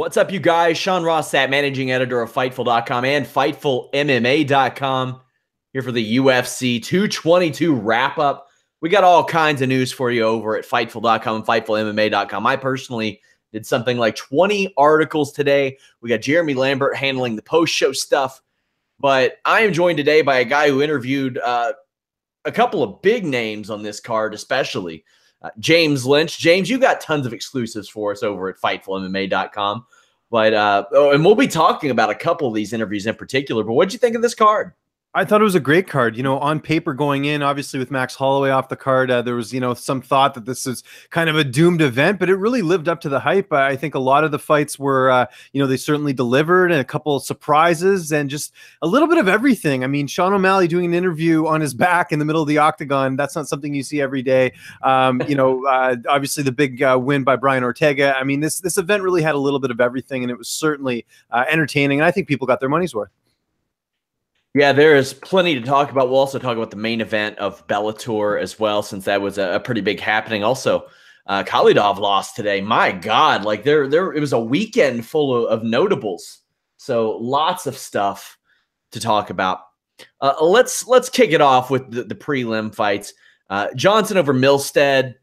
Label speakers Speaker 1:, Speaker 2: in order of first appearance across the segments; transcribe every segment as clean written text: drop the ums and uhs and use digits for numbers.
Speaker 1: What's up, you guys? Sean Ross Sapp, managing editor of Fightful.com and FightfulMMA.com, here for the UFC 222 wrap-up. We got all kinds of news for you over at Fightful.com and FightfulMMA.com. I personally did something like 20 articles today. We got Jeremy Lambert handling the post-show stuff, but I am joined today by a guy who interviewed a couple of big names on this card, especially James Lynch. James, you got tons of exclusives for us over at FightfulMMA.com. But and we'll be talking about a couple of these interviews in particular. But what'd you think of this card?
Speaker 2: I thought it was a great card. You know, on paper going in, obviously with Max Holloway off the card, there was, some thought that this is kind of a doomed event, but it really lived up to the hype. I think a lot of the fights were, they certainly delivered, and a couple of surprises and just a little bit of everything. I mean, Sean O'Malley doing an interview on his back in the middle of the octagon, that's not something you see every day. Obviously the big win by Bryan Ortega. I mean, this event really had a little bit of everything, and it was certainly entertaining, and I think people got their money's worth.
Speaker 1: Yeah, there is plenty to talk about. We'll also talk about the main event of Bellator as well, since that was a pretty big happening. Also, Khalidov lost today. My God, like it was a weekend full of notables. So lots of stuff to talk about. Let's kick it off with the prelim fights. Johnson over Milstead.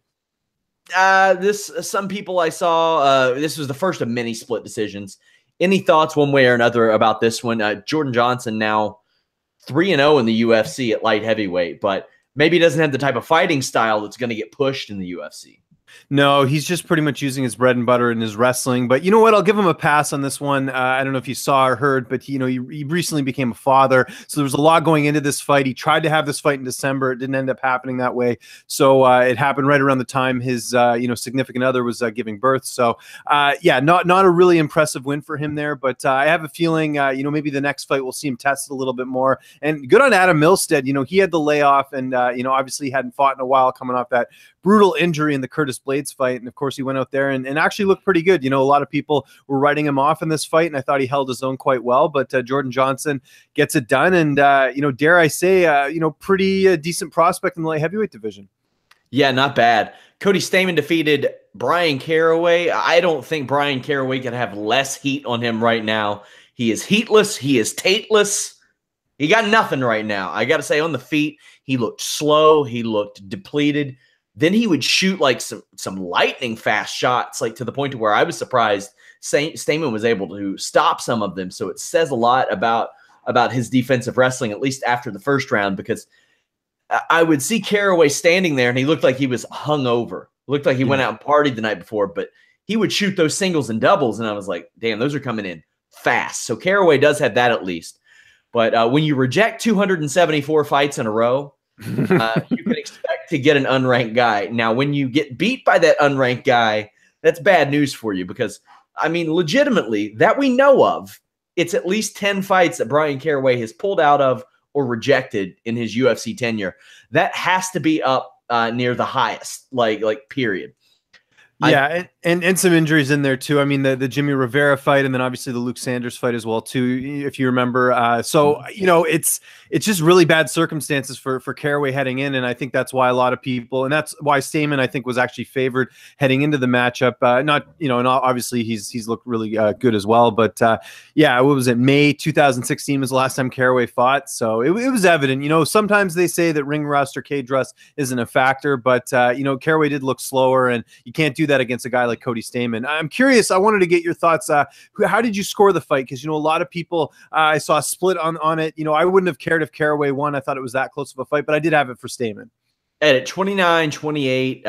Speaker 1: Some people I saw, this was the first of many split decisions. Any thoughts one way or another about this one? Jordan Johnson now 3-0 in the UFC at light heavyweight, but maybe he doesn't have the type of fighting style that's going to get pushed in the UFC.
Speaker 2: No, he's just pretty much using his bread and butter in his wrestling. But you know what? I'll give him a pass on this one. I don't know if you saw or heard, but he recently became a father. So there was a lot going into this fight. He tried to have this fight in December. It didn't end up happening that way. So it happened right around the time his significant other was giving birth. So not a really impressive win for him there. But I have a feeling maybe the next fight we'll see him tested a little bit more. And good on Adam Milstead. He had the layoff, and obviously hadn't fought in a while, coming off that brutal injury in the Curtis Blades fight. And of course he went out there and actually looked pretty good. A lot of people were writing him off in this fight, and I thought he held his own quite well, but Jordan Johnson gets it done. And, dare I say, pretty decent prospect in the light heavyweight division. Yeah,
Speaker 1: not bad. Cody Stamann defeated Bryan Caraway. I don't think Bryan Caraway can have less heat on him right now. He is heatless. He is tateless. He got nothing right now. I got to say, on the feet, he looked slow. He looked depleted. Then he would shoot like some lightning fast shots, like to the point to where I was surprised Stamann was able to stop some of them. So it says a lot about his defensive wrestling, at least after the first round, because I would see Caraway standing there and he looked like he was hungover. Looked like he went out and partied the night before, but he would shoot those singles and doubles, and I was like, damn, those are coming in fast. So Caraway does have that at least. But when you reject 274 fights in a row, you can expect to get an unranked guy. Now, when you get beat by that unranked guy, that's bad news for you, because, I mean, legitimately, that we know of, it's at least 10 fights that Bryan Caraway has pulled out of or rejected in his UFC tenure. That has to be up near the highest, like period.
Speaker 2: Yeah, and some injuries in there too. I mean, the Jimmy Rivera fight, and then obviously the Luke Sanders fight as well too, if you remember. It's just really bad circumstances for Caraway heading in, and I think that's why a lot of people, and that's why Stamann, I think, was actually favored heading into the matchup. And obviously he's looked really good as well. But what was it? May 2016 was the last time Caraway fought, so it was evident. Sometimes they say that ring rust or cage rust isn't a factor, but Caraway did look slower, and you can't do that against a guy like Cody Stamann. I'm curious. I wanted to get your thoughts. How did you score the fight? Because a lot of people, I saw a split on it. I wouldn't have cared if Caraway won. I thought it was that close of a fight, but I did have it for Stamann.
Speaker 1: At 29-28,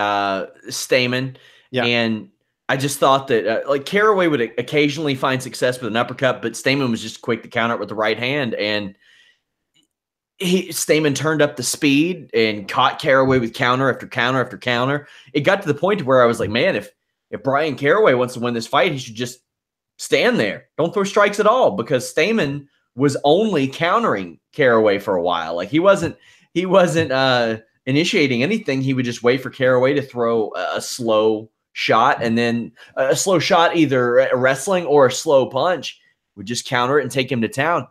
Speaker 1: Stamann. Yeah. And I just thought that Caraway would occasionally find success with an uppercut, but Stamann was just quick to counter it with the right hand, and Stamann turned up the speed and caught Caraway with counter after counter after counter. It got to the point where I was like, man, if Bryan Caraway wants to win this fight, he should just stand there. Don't throw strikes at all, because Stamann was only countering Caraway for a while. Like he wasn't initiating anything. He would just wait for Caraway to throw a slow shot, and then a slow shot, either wrestling or a slow punch, would just counter it and take him to town.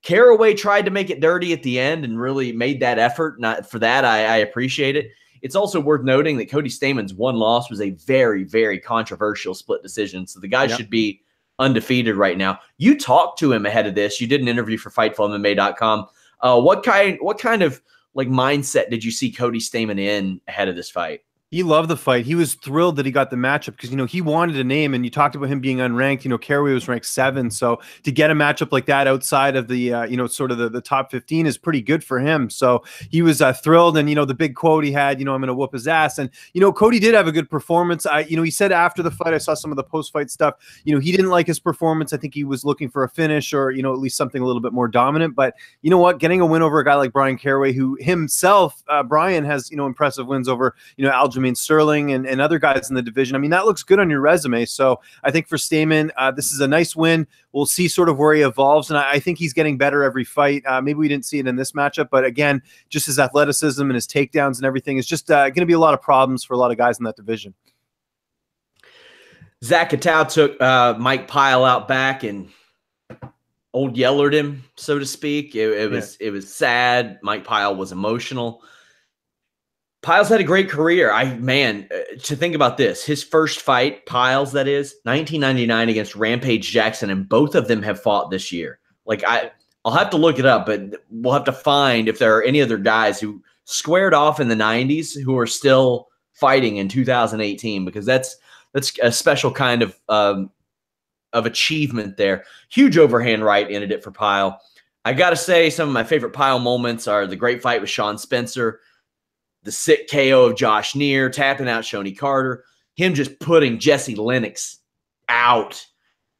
Speaker 1: Caraway tried to make it dirty at the end and really made that effort. Not for that, I appreciate it. It's also worth noting that Cody Stamann's one loss was a very, very controversial split decision. So the guy should be undefeated right now. You talked to him ahead of this. You did an interview for FightfulMMA.com. What kind of like mindset did you see Cody Stamann in ahead of this fight?
Speaker 2: He loved the fight. He was thrilled that he got the matchup because, he wanted a name, and you talked about him being unranked. Caraway was ranked 7. So to get a matchup like that outside of the, sort of the top 15 is pretty good for him. So he was thrilled. And, the big quote he had, I'm going to whoop his ass. And, Cody did have a good performance. He said after the fight, I saw some of the post-fight stuff, he didn't like his performance. I think he was looking for a finish or, at least something a little bit more dominant. But you know what? Getting a win over a guy like Bryan Caraway, who himself, Bryan has, impressive wins over, Aljamain Sterling and other guys in the division. I mean, that looks good on your resume. So I think for Stamann, this is a nice win. We'll see sort of where he evolves. And I think he's getting better every fight. Maybe we didn't see it in this matchup, but again, just his athleticism and his takedowns and everything is just going to be a lot of problems for a lot of guys in that division.
Speaker 1: Zach Katow took Mike Pyle out back and old yellered him, so to speak. It was sad. Mike Pyle was emotional. Pyle's had a great career. To think about this, his first fight, Pyle's, that is, 1999 against Rampage Jackson, and both of them have fought this year. Like, I'll have to look it up, but we'll have to find if there are any other guys who squared off in the 90s who are still fighting in 2018, because that's a special kind of achievement there. Huge overhand right ended it for Pyle. I got to say, some of my favorite Pyle moments are the great fight with Sean Spencer, the sick KO of Josh Neer, tapping out Shoney Carter, him just putting Jesse Lennox out.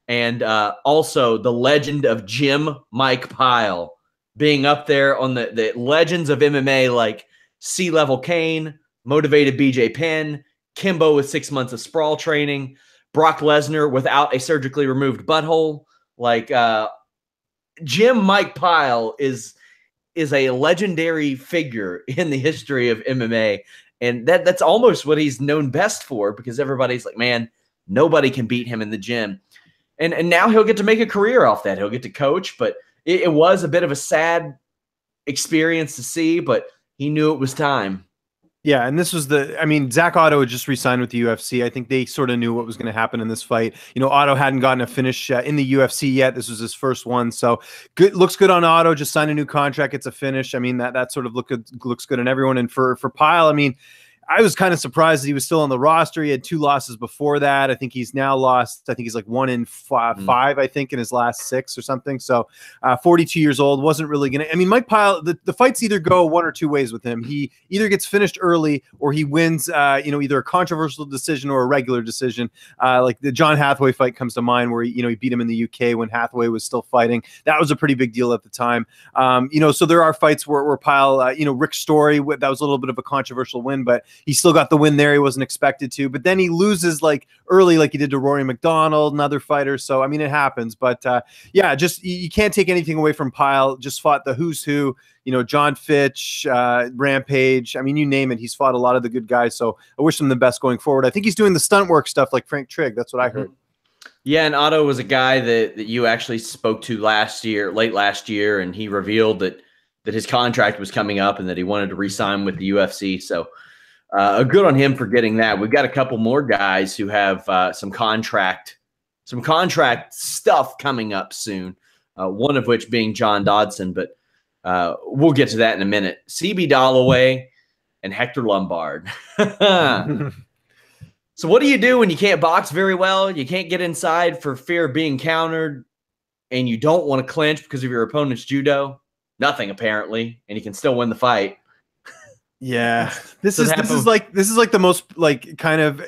Speaker 1: And also the legend of Jim Mike Pyle being up there on the legends of MMA, like C-Level Kane, motivated BJ Penn, Kimbo with 6 months of sprawl training, Brock Lesnar without a surgically removed butthole. Like Jim Mike Pyle is a legendary figure in the history of MMA. And that's almost what he's known best for, because everybody's like, man, nobody can beat him in the gym. And now he'll get to make a career off that. He'll get to coach, but it was a bit of a sad experience to see, but he knew it was time.
Speaker 2: Yeah, and this was Zach Otto had just re-signed with the UFC. I think they sort of knew what was going to happen in this fight. Otto hadn't gotten a finish in the UFC yet. This was his first one. So good, looks good on Otto. Just signed a new contract. It's a finish. I mean, that sort of looks good on everyone. And for Pyle, I was kind of surprised that he was still on the roster. He had 2 losses before that. I think he's now lost. I think he's like 1 in 5, I think, in his last 6 or something. So 42 years old, wasn't really going to. Mike Pyle, the fights either go one or two ways with him. He either gets finished early or he wins, either a controversial decision or a regular decision. Like the John Hathaway fight comes to mind where, he beat him in the UK when Hathaway was still fighting. That was a pretty big deal at the time. So there are fights where Pyle, Rick Story, that was a little bit of a controversial win, but he still got the win there. He wasn't expected to, but then he loses like early, like he did to Rory McDonald and other fighters. So, it happens, but just, you can't take anything away from Pyle. Just fought the who's who, John Fitch, Rampage. You name it. He's fought a lot of the good guys. So I wish him the best going forward. I think he's doing the stunt work stuff like Frank Trigg. That's what I heard.
Speaker 1: Yeah. And Otto was a guy that you actually spoke to late last year. And he revealed that his contract was coming up and that he wanted to re-sign with the UFC. So, good on him for getting that. We've got a couple more guys who have some contract stuff coming up soon. One of which being John Dodson, but we'll get to that in a minute. CB Dollaway and Hector Lombard. So what do you do when you can't box very well? You can't get inside for fear of being countered, and you don't want to clinch because of your opponent's judo? Nothing, apparently, and you can still win the fight.
Speaker 2: Yeah, this is like the most like kind of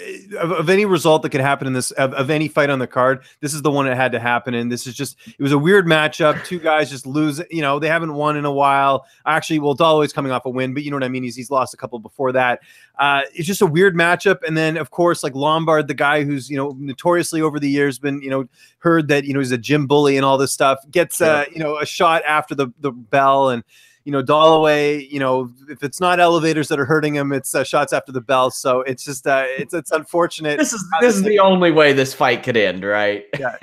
Speaker 2: any result that could happen in this of any fight on the card. This is the one that had to happen, and this is just, it was a weird matchup. 2 guys just lose. They haven't won in a while. Actually, well, Dalloway's coming off a win, but you know what I mean. He's lost a couple before that. It's just a weird matchup, and then of course, like Lombard, the guy who's notoriously over the years been heard that he's a gym bully and all this stuff, gets a shot after the bell and. Dalloway, if it's not elevators that are hurting him, it's shots after the bell. So it's just it's unfortunate.
Speaker 1: This is the only way this fight could end, right?
Speaker 2: Yeah,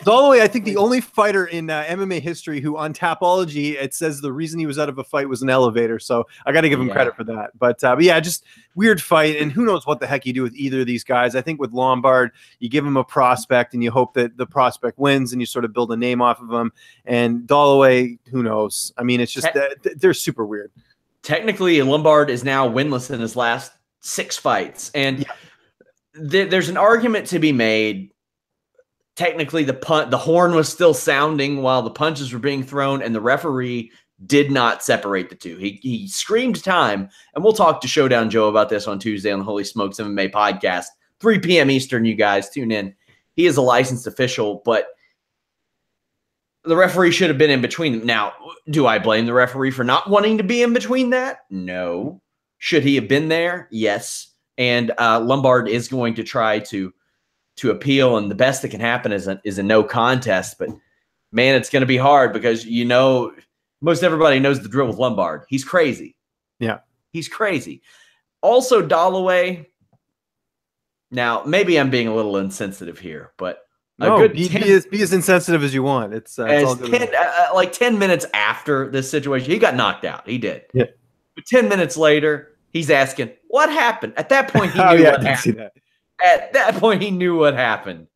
Speaker 2: Dalloway, I think the only fighter in MMA history who on Tapology it says the reason he was out of a fight was an elevator. So I got to give him credit for that. But yeah, just weird fight, and who knows what the heck you do with either of these guys. I think with Lombard, you give him a prospect, and you hope that the prospect wins, and you sort of build a name off of him. And Dalloway, who knows? I mean, it's just they're super weird.
Speaker 1: Technically, Lombard is now winless in his last 6 fights, and there's an argument to be made. Technically, the horn was still sounding while the punches were being thrown, and the referee did not separate the two. He screamed time, and we'll talk to Showdown Joe about this on Tuesday on the Holy Smokes MMA podcast, 3 p.m. Eastern. You guys tune in. He is a licensed official, but the referee should have been in between them. Now, do I blame the referee for not wanting to be in between that? No. Should he have been there? Yes. And Lombard is going to try to appeal, and the best that can happen is a no contest. But, man, it's going to be hard because, most everybody knows the drill with Lombard. He's crazy.
Speaker 2: Yeah.
Speaker 1: He's crazy. Also, Dalloway, now, maybe I'm being a little insensitive here, but
Speaker 2: be as insensitive as you want. It's all good.
Speaker 1: 10 minutes after this situation, he got knocked out. He did.
Speaker 2: Yeah.
Speaker 1: But 10 minutes later, he's asking, what happened? At that point, he knew what happened. At that point, he knew what happened.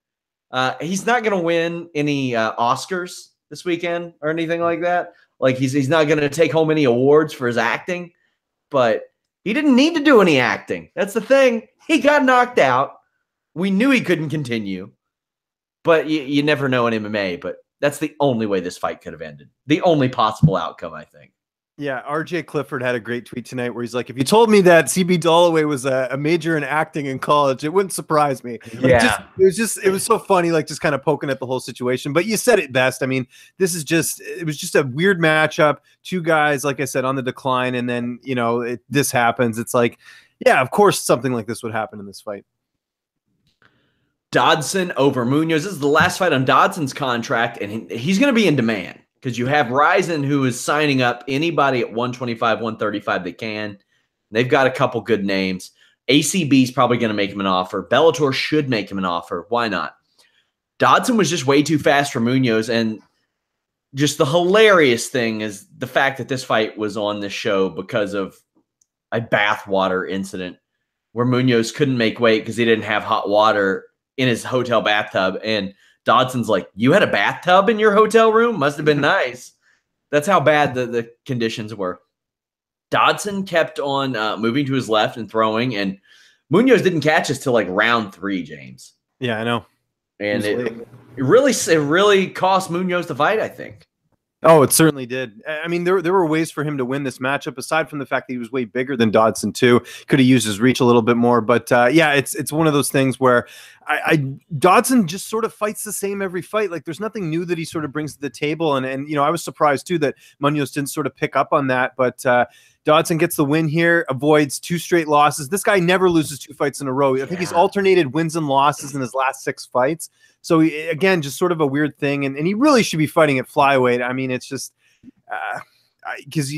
Speaker 1: He's not going to win any Oscars this weekend or anything like that. Like, he's not going to take home any awards for his acting. But he didn't need to do any acting. That's the thing. He got knocked out. We knew he couldn't continue. But you never know in MMA. But that's the only way this fight could have ended. The only possible outcome, I think.
Speaker 2: Yeah, RJ Clifford had a great tweet tonight where he's like, if you told me that CB Dalloway was a major in acting in college, it wouldn't surprise me.
Speaker 1: Yeah.
Speaker 2: It was so funny, like just kind of poking at the whole situation. But you said it best. I mean, it was just a weird matchup. 2 guys, like I said, on the decline. And then, this happens. It's like, yeah, of course something like this would happen in this fight.
Speaker 1: Dodson over Munhoz. This is the last fight on Dodson's contract, and he's going to be in demand. Because you have Ryzen, who is signing up anybody at 125, 135 they can. They've got a couple good names. ACB's probably going to make him an offer. Bellator should make him an offer. Why not? Dodson was just way too fast for Munhoz. And just the hilarious thing is the fact that this fight was on this show because of a bathwater incident where Munhoz couldn't make weight because he didn't have hot water in his hotel bathtub. And Dodson's like, you had a bathtub in your hotel room? Must have been nice. That's how bad the conditions were. Dodson kept on moving to his left and throwing, and Munhoz didn't catch us till like round 3, James.
Speaker 2: Yeah, I know.
Speaker 1: And it really cost Munhoz the fight, I think.
Speaker 2: Oh, it certainly did. I mean, there were ways for him to win this matchup, aside from the fact that he was way bigger than Dodson too. Could have used his reach a little bit more, but yeah, it's one of those things where Dodson just sort of fights the same every fight. Like, there's nothing new that he sort of brings to the table, and I was surprised too that Munhoz didn't sort of pick up on that, but Dodson gets the win here, avoids 2 straight losses. This guy never loses 2 fights in a row. I think he's alternated wins and losses in his last 6 fights. So, again, just sort of a weird thing. And he really should be fighting at flyweight. I mean, it's just because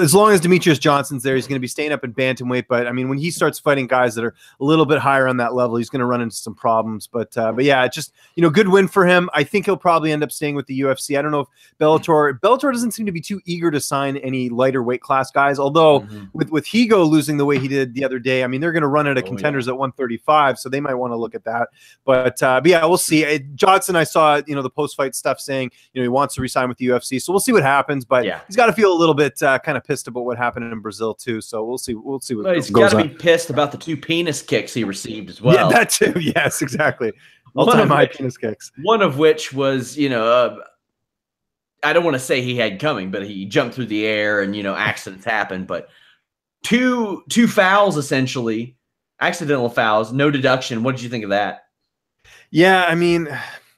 Speaker 2: as long as Demetrius Johnson's there, he's going to be staying up in bantamweight. But, I mean, when he starts fighting guys that are a little bit higher on that level, he's going to run into some problems. But yeah, just, good win for him. I think he'll probably end up staying with the UFC. I don't know if Bellator doesn't seem to be too eager to sign any lighter weight class guys. Although with Higo losing the way he did the other day, I mean, they're going to run out of contenders at 135. So they might want to look at that. But yeah, we'll see. Johnson, I saw, the post-fight stuff saying, he wants to resign with the UFC. So we'll see what happens. But he's got to feel a little bit kind of pissed about what happened in Brazil too. So we'll see. We'll see what
Speaker 1: he's got to be pissed about the 2 penis kicks he received as well.
Speaker 2: Yeah, that too. Yes, exactly. All-time high penis kicks.
Speaker 1: One of which was, I don't want to say he had coming, but he jumped through the air and accidents happen. But two fouls essentially, accidental fouls, no deduction. What did you think of that?
Speaker 2: Yeah, I mean,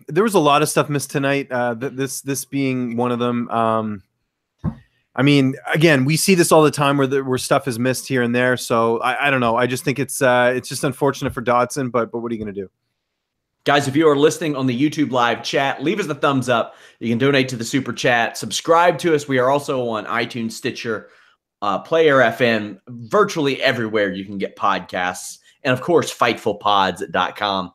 Speaker 2: there was a lot of stuff missed tonight. This being one of them. I mean, again, we see this all the time where stuff is missed here and there. So I don't know. I just think it's just unfortunate for Dodson, but what are you going to do?
Speaker 1: Guys, if you are listening on the YouTube live chat, leave us a thumbs up. You can donate to the super chat. Subscribe to us. We are also on iTunes, Stitcher, Player FM, virtually everywhere you can get podcasts. And, of course, FightfulPods.com.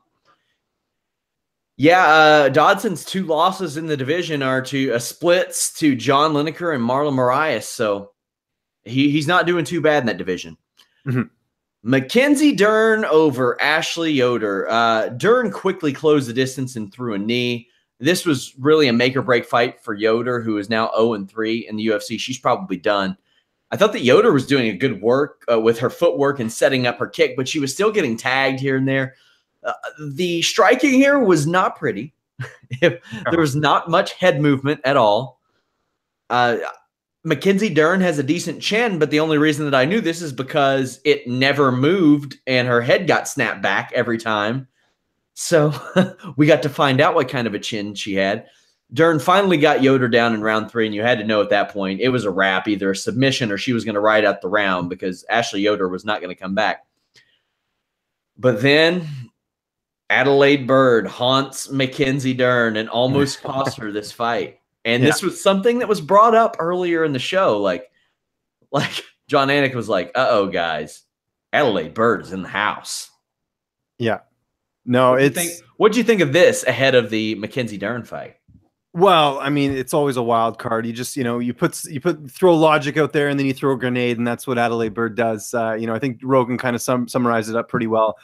Speaker 1: Yeah, Dodson's 2 losses in the division are to splits to John Lineker and Marlon Moraes. So he's not doing too bad in that division.
Speaker 2: Mm-hmm.
Speaker 1: Mackenzie Dern over Ashley Yoder. Dern quickly closed the distance and threw a knee. This was really a make-or-break fight for Yoder, who is now 0-3 in the UFC. She's probably done. I thought that Yoder was doing a good work with her footwork and setting up her kick, but she was still getting tagged here and there. The striking here was not pretty. There was not much head movement at all. Mackenzie Dern has a decent chin, but the only reason that I knew this is because it never moved and her head got snapped back every time. So we got to find out what kind of a chin she had. Dern finally got Yoder down in round 3, and you had to know at that point it was a wrap, either a submission or she was going to ride out the round because Ashley Yoder was not going to come back. But then Adelaide Byrd haunts Mackenzie Dern and almost cost her this fight. And this was something that was brought up earlier in the show. Like John Yannick was like, uh-oh, guys, Adelaide Byrd is in the house.
Speaker 2: Yeah. No,
Speaker 1: what do you think of this ahead of the Mackenzie Dern fight?
Speaker 2: Well, I mean, it's always a wild card. You just, you throw logic out there and then you throw a grenade, and that's what Adelaide Byrd does. I think Rogan kind of summarized it up pretty well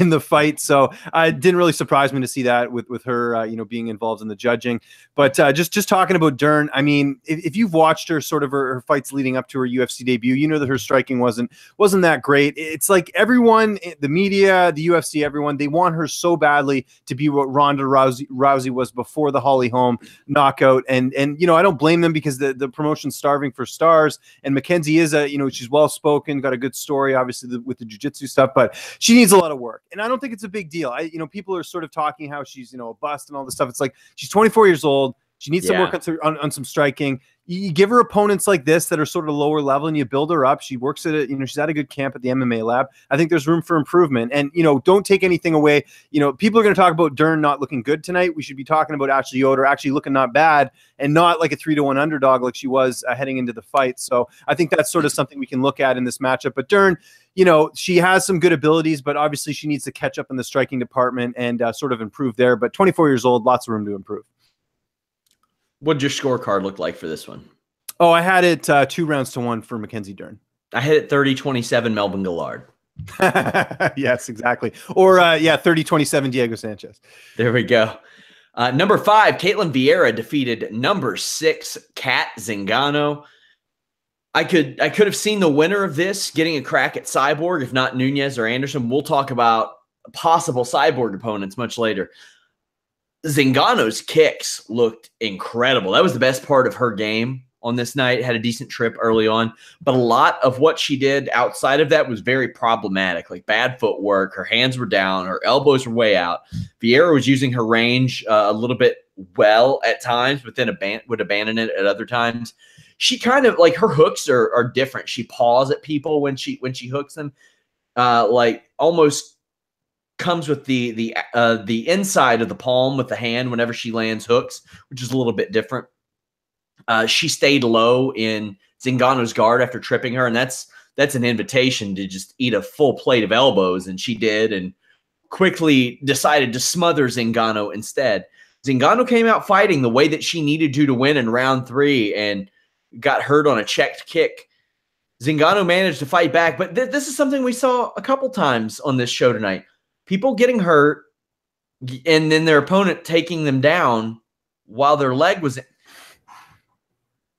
Speaker 2: in the fight. So it didn't really surprise me to see that with her, being involved in the judging. But just talking about Dern, I mean, if you've watched her sort of her fights leading up to her UFC debut, you know that her striking wasn't that great. It's like everyone, the media, the UFC, everyone, they want her so badly to be what Ronda Rousey was before the Holly Holm knockout, and I don't blame them because the promotion's starving for stars, and Mackenzie is she's well spoken, got a good story obviously with the jiu-jitsu stuff, but she needs a lot of work, and I don't think it's a big deal. People are sort of talking how she's a bust and all this stuff. It's like she's 24 years old. She needs some work on some striking. You give her opponents like this that are sort of lower level, and you build her up. She works at it. She's at a good camp at the MMA lab. I think there's room for improvement. And don't take anything away. People are going to talk about Dern not looking good tonight. We should be talking about Ashley Yoder actually looking not bad and not like a 3-1 underdog like she was heading into the fight. So I think that's sort of something we can look at in this matchup. But Dern, she has some good abilities, but obviously she needs to catch up in the striking department and sort of improve there. But 24 years old, lots of room to improve.
Speaker 1: What did your scorecard look like for this one?
Speaker 2: Oh, I had it 2-1 for Mackenzie Dern.
Speaker 1: I had it 30-27 Melvin Gillard.
Speaker 2: Yes, exactly. Or 30-27 Diego Sanchez.
Speaker 1: There we go. Number 5, Caitlin Viera defeated number 6 Kat Zingano. I could have seen the winner of this getting a crack at Cyborg, if not Nunez or Anderson. We'll talk about possible Cyborg opponents much later. Zingano's kicks looked incredible. That was the best part of her game on this night. Had a decent trip early on, but a lot of what she did outside of that was very problematic, like bad footwork. Her hands were down, her elbows were way out. Viera was using her range a little bit well at times, but then would abandon it at other times. She kind of like her hooks are different. She paws at people when she hooks them, like almost comes with the inside of the palm with the hand whenever she lands hooks, which is a little bit different. She stayed low in Zingano's guard after tripping her, and that's an invitation to just eat a full plate of elbows, and she did, and quickly decided to smother Zingano instead. Zingano came out fighting the way that she needed to win in round 3 and got hurt on a checked kick. Zingano managed to fight back, but this is something we saw a couple times on this show tonight. People getting hurt and then their opponent taking them down while their leg was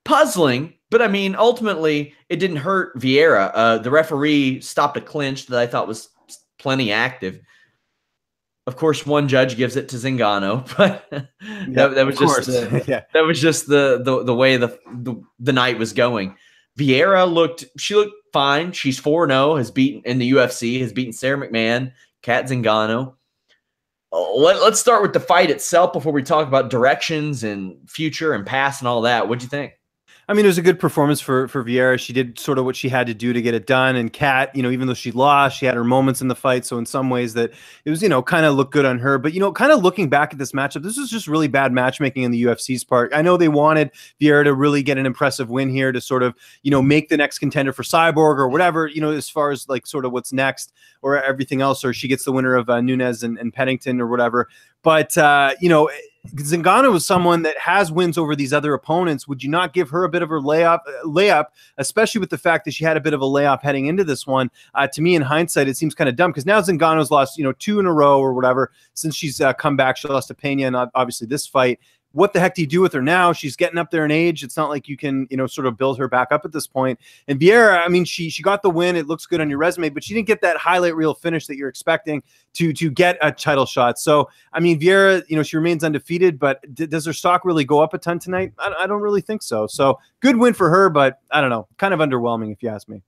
Speaker 1: puzzling. But, I mean, ultimately, it didn't hurt Viera. The referee stopped a clinch that I thought was plenty active. Of course, one judge gives it to Zingano, but that was just the way the night was going. Viera looked fine. She's 4-0, has beaten in the UFC, has beaten Sarah McMahon, Kat Zingano. Let's start with the fight itself before we talk about directions and future and past and all that. What'd you think?
Speaker 2: I mean, it was a good performance for Viera. She did sort of what she had to do to get it done. And Kat, even though she lost, she had her moments in the fight. So in some ways that it was, kind of looked good on her. But, kind of looking back at this matchup, this was just really bad matchmaking in the UFC's part. I know they wanted Viera to really get an impressive win here to sort of, make the next contender for Cyborg or whatever, as far as like sort of what's next or everything else, or she gets the winner of Nunes and Pennington or whatever. But, Zingano is someone that has wins over these other opponents. Would you not give her a bit of a layup, especially with the fact that she had a bit of a layup heading into this one? To me, in hindsight, it seems kind of dumb because now Zingano's lost, 2 in a row or whatever since she's come back. She lost to Pena and obviously this fight. What the heck do you do with her now? She's getting up there in age. It's not like you can, sort of build her back up at this point. And Viera, I mean, she got the win. It looks good on your resume, but she didn't get that highlight reel finish that you're expecting to get a title shot. So, I mean, Viera, she remains undefeated, but does her stock really go up a ton tonight? I don't really think so. So good win for her, but I don't know, kind of underwhelming if you ask me.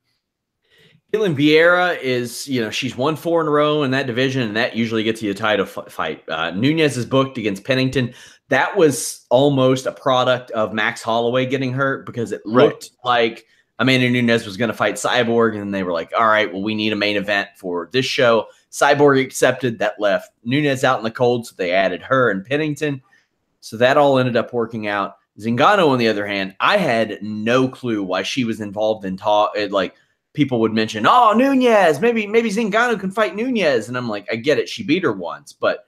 Speaker 1: Dylan Viera is, she's won 4 in a row in that division, and that usually gets you a title fight. Nunes is booked against Pennington. That was almost a product of Max Holloway getting hurt because it looked like Amanda Nunes was going to fight Cyborg, and they were like, all right, well, we need a main event for this show. Cyborg accepted. That left Nunes out in the cold, so they added her and Pennington. So that all ended up working out. Zingano, on the other hand, I had no clue why she was involved in like, people would mention, oh, Nunes, maybe Zingano can fight Nunes. And I'm like, I get it. She beat her once, but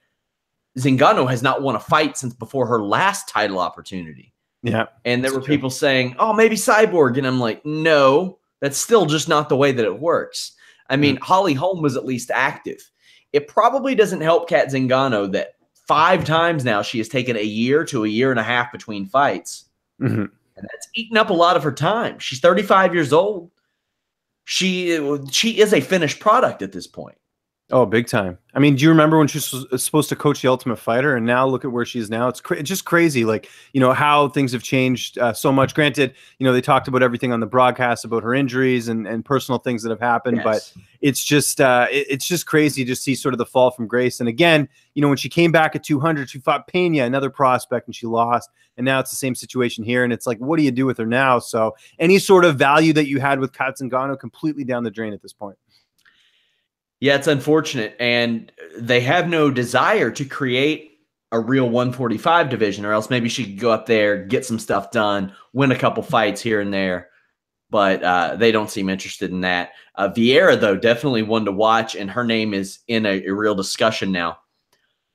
Speaker 1: Zingano has not won a fight since before her last title opportunity.
Speaker 2: Yeah.
Speaker 1: And there were people saying, oh, maybe Cyborg. And I'm like, no, that's still just not the way that it works. I mean, Holly Holm was at least active. It probably doesn't help Kat Zingano that 5 times now she has taken a year to a year and a half between fights. And that's eaten up a lot of her time. She's 35 years old. She is a finished product at this point.
Speaker 2: Oh, big time. I mean, do you remember when she was supposed to coach the Ultimate Fighter, and now look at where she is now? It's just crazy, like, how things have changed so much. Granted, they talked about everything on the broadcast about her injuries and personal things that have happened, but it's just crazy to see sort of the fall from grace. And again, when she came back at 200, she fought Pena, another prospect, and she lost. And now it's the same situation here. And it's like, what do you do with her now? So any sort of value that you had with Kat Zingano completely down the drain at this point.
Speaker 1: Yeah, it's unfortunate. And they have no desire to create a real 145 division, or else maybe she could go up there, get some stuff done, win a couple fights here and there. But they don't seem interested in that. Viera, though, definitely one to watch, and her name is in a real discussion now.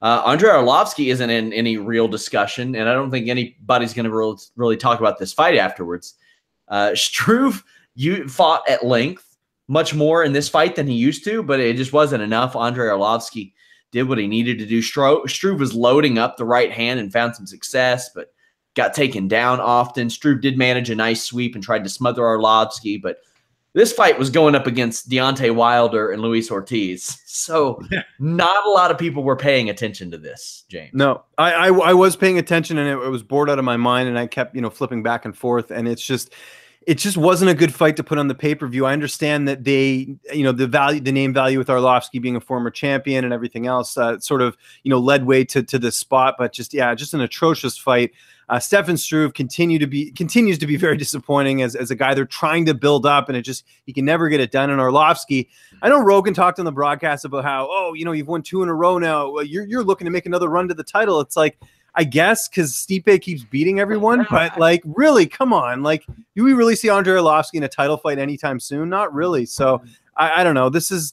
Speaker 1: Andrei Arlovski isn't in any real discussion, and I don't think anybody's going to really talk about this fight afterwards. Struve, you fought at length, much more in this fight than he used to, but it just wasn't enough. Andrei Arlovski did what he needed to do. Struve was loading up the right hand and found some success, but got taken down often. Struve did manage a nice sweep and tried to smother Arlovski, but this fight was going up against Deontay Wilder and Luis Ortiz. So not a lot of people were paying attention to this, James.
Speaker 2: No, I was paying attention, and it was bored out of my mind, and I kept, flipping back and forth, and it just wasn't a good fight to put on the pay-per-view. I understand that they, the name value with Arlovski being a former champion and everything else, sort of, led way to this spot, but just an atrocious fight. Stefan Struve continues to be very disappointing as a guy they're trying to build up, and he can never get it done. And Arlovski, I know Rogan talked on the broadcast about how, you've won 2 in a row now. You're looking to make another run to the title. It's like, I guess because Stipe keeps beating everyone, but like, really, come on. Like, do we really see Andrei Arlovski in a title fight anytime soon? Not really. So I don't know. This is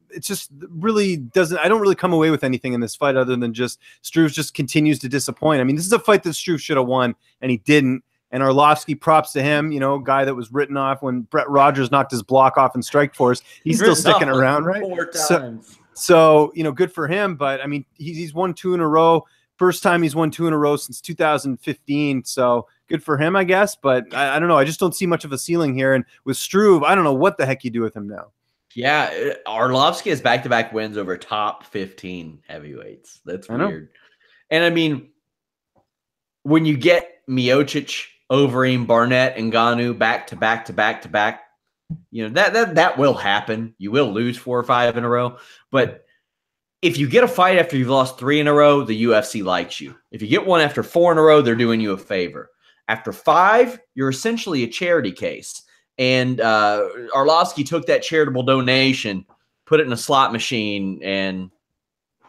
Speaker 2: it just really doesn't, I don't really come away with anything in this fight other than just Struve just continues to disappoint. I mean, this is a fight that Struve should have won, and he didn't. And Arlovski, props to him, guy that was written off when Brett Rogers knocked his block off in Strikeforce. He's still sticking around, right?
Speaker 1: 4 times.
Speaker 2: So good for him. But I mean, he's won 2 in a row. First time he's won 2 in a row since 2015. So good for him, I guess. But I don't know. I just don't see much of a ceiling here. And with Struve, I don't know what the heck you do with him now.
Speaker 1: Yeah, Arlovski has back-to-back wins over top 15 heavyweights. That's weird. And I mean, when you get Miocic, Overeem, Barnett, and Ngannou back-to-back, that will happen. You will lose 4 or 5 in a row. But if you get a fight after you've lost 3 in a row, the UFC likes you. If you get one after 4 in a row, they're doing you a favor. After 5, you're essentially a charity case. And Arlovski took that charitable donation, put it in a slot machine, and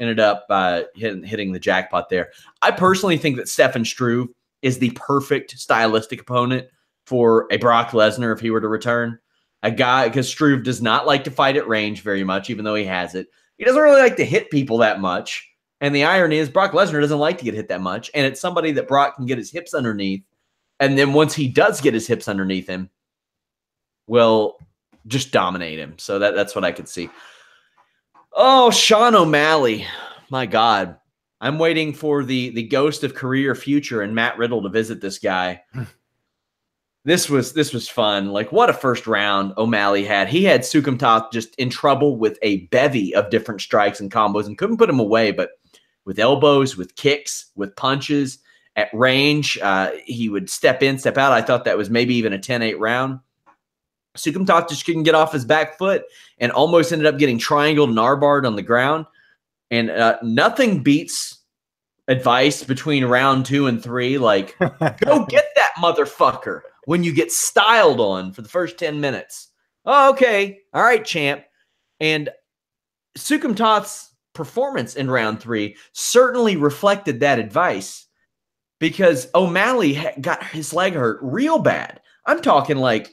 Speaker 1: ended up hitting the jackpot there. I personally think that Stefan Struve is the perfect stylistic opponent for a Brock Lesnar if he were to return. A guy, because Struve does not like to fight at range very much, even though he has it. He doesn't really like to hit people that much. And the irony is Brock Lesnar doesn't like to get hit that much. And it's somebody that Brock can get his hips underneath. And then once he does get his hips underneath him, will just dominate him. So that's what I could see. Oh, Sean O'Malley. My God. I'm waiting for the ghost of career future and Matt Riddle to visit this guy. This was fun. Like, what a first round O'Malley had. He had Sukumtov just in trouble with a bevy of different strikes and combos and couldn't put him away, but with elbows, with kicks, with punches, at range, he would step in, step out. I thought that was maybe even a 10-8 round. Sukumtov just couldn't get off his back foot and almost ended up getting triangled and armbarred on the ground. And nothing beats advice between round 2 and 3. Like, go get that motherfucker when you get styled on for the first 10 minutes. Oh, okay. All right, champ. And Sukumtov's performance in round 3 certainly reflected that advice because O'Malley got his leg hurt real bad. We're talking like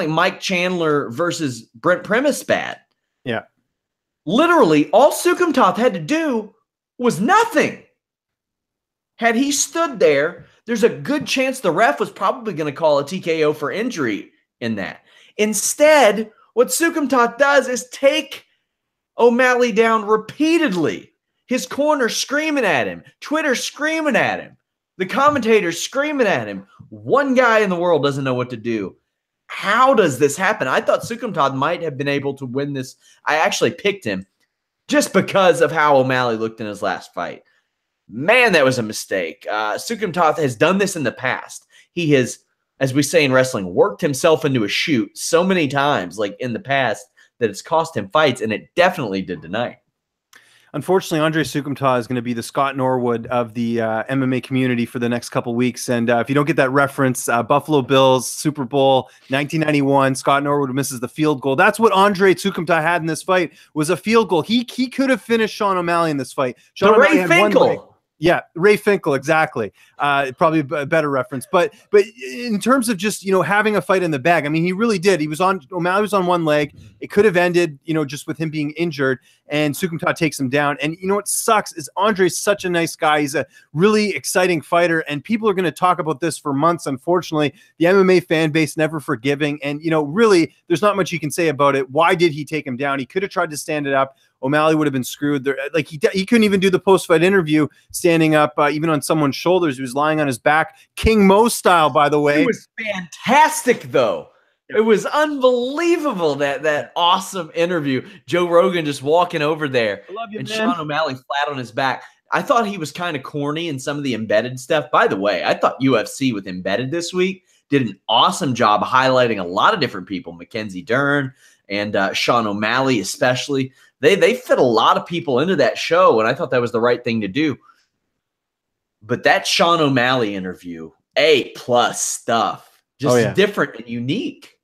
Speaker 1: Mike Chandler versus Brent Primus bad.
Speaker 2: Yeah.
Speaker 1: Literally, all Sukumtov had to do was nothing. Had he stood there, there's a good chance the ref was probably going to call a TKO for injury in that. Instead, what Sukumtov does is take O'Malley down repeatedly. His corner screaming at him, Twitter screaming at him, the commentators screaming at him. One guy in the world doesn't know what to do. How does this happen? I thought Sukumtov might have been able to win this. I actually picked him just because of how O'Malley looked in his last fight. Man, that was a mistake. Sukumtov has done this in the past. He has, as we say in wrestling, worked himself into a shoot so many times, like in the past, that it's cost him fights, and it definitely did tonight.
Speaker 2: Unfortunately, Andrei Sukumtov is going to be the Scott Norwood of the MMA community for the next couple weeks. And if you don't get that reference, Buffalo Bills, Super Bowl, 1991, Scott Norwood misses the field goal. That's what Andrei Sukumtov had in this fight, was a field goal. He could have finished Sean O'Malley in this fight. Sean O'Malley had one leg. Yeah, Ray Finkel, exactly. Probably a better reference. But in terms of just, having a fight in the bag, I mean, he really did. O'Malley was on one leg. It could have ended, just with him being injured, and Sukumtov takes him down. And what sucks is Andrei's such a nice guy. He's a really exciting fighter, and people are going to talk about this for months. Unfortunately, the MMA fan base never forgiving. And, really, there's not much you can say about it. Why did he take him down? He could have tried to stand it up. O'Malley would have been screwed. Like he couldn't even do the post-fight interview standing up, even on someone's shoulders. He was lying on his back, King Mo style, by the way.
Speaker 1: It was fantastic, though. It was unbelievable, that awesome interview. Joe Rogan just walking over there,
Speaker 2: I love you,
Speaker 1: and
Speaker 2: man.
Speaker 1: Sean O'Malley flat on his back. I thought he was kind of corny in some of the embedded stuff. By the way, I thought UFC with embedded this week did an awesome job highlighting a lot of different people, Mackenzie Dern and Sean O'Malley especially. They fit a lot of people into that show, and I thought that was the right thing to do. But that Sean O'Malley interview, A+ stuff, just different and unique.